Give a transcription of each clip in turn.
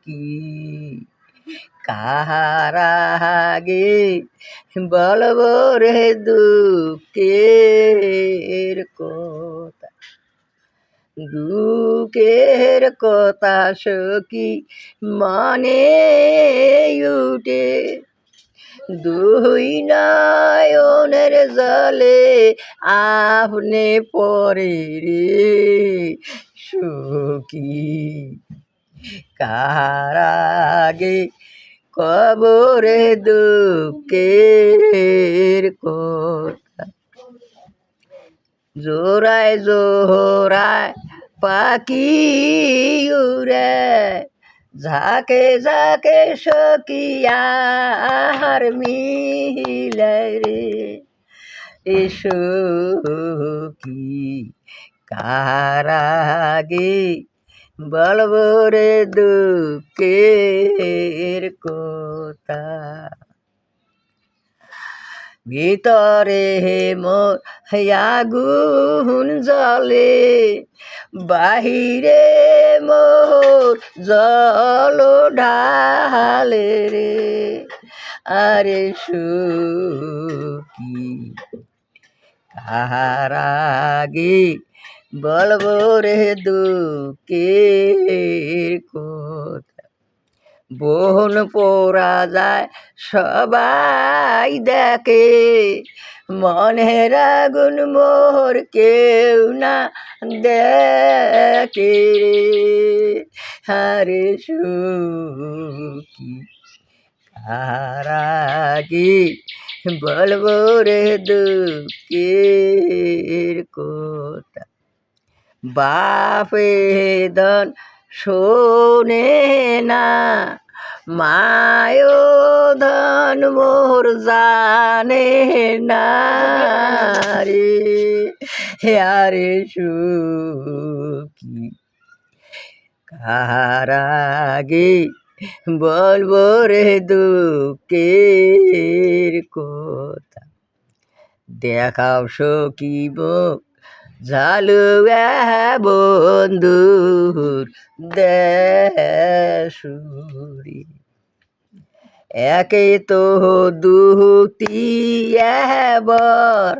কি কাহার আগে বলবো রে দুঃখের কথা, দুঃখের কথা সখী মনে উঠে, দুই নয়নের জলে আপনি পরে রে সখী কাহার আগে কবরে দুঃখের কথা। জোড়ায় জোড়ায় পাখি উড়ে, ঝাঁকে ঝাঁকে সখী আর মিলে রে সখী কাহার আগে বলবো রে দুঃখের কথা। ভিতরে মোর আগুন জ্বলে, বাহিরে মোর জল ঢালে রে আরে সখী কাহার আগে বলবো রে দুঃখের কথা। বোন পোড়া যায় সবাই দেখে, মনের আগুন মোর কেউ না দেখে আরে সখী কাহার আগে বলবো রে দুঃখের কথা। বাপে ধন শোনে না, মায়ো ধন মোর জানে না রে আরে সখী কাহার আগে বলবো রে দুঃখের কথা। দেখাও সখী মুখ ঝালুয়া বন্ধুর দেশুরি, একে তো দুটি এবার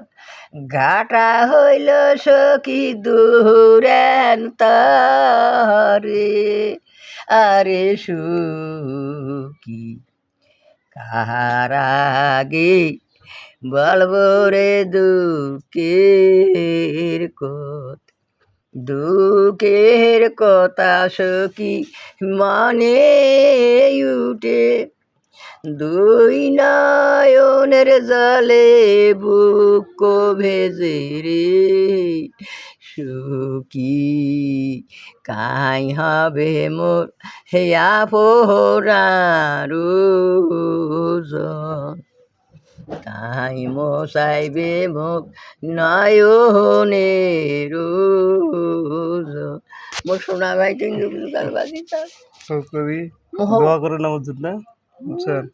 ঘাটা হইল সখী দূরেন তারে আরে সখী কাহার আগে বলবো রে দুঃখের কথা, দুঃখের কথা সখী মনে উঠে, দুই নয়নের জলে বুক ভেজে রে সখী কাই হবে মোর হে আপরার তাই মশাইবে মুখ নয়নের মোর সোনা ভাই টিঙ্গু গাল বাজি কবি দোয়া করে না বুঝুন না বুঝছেন।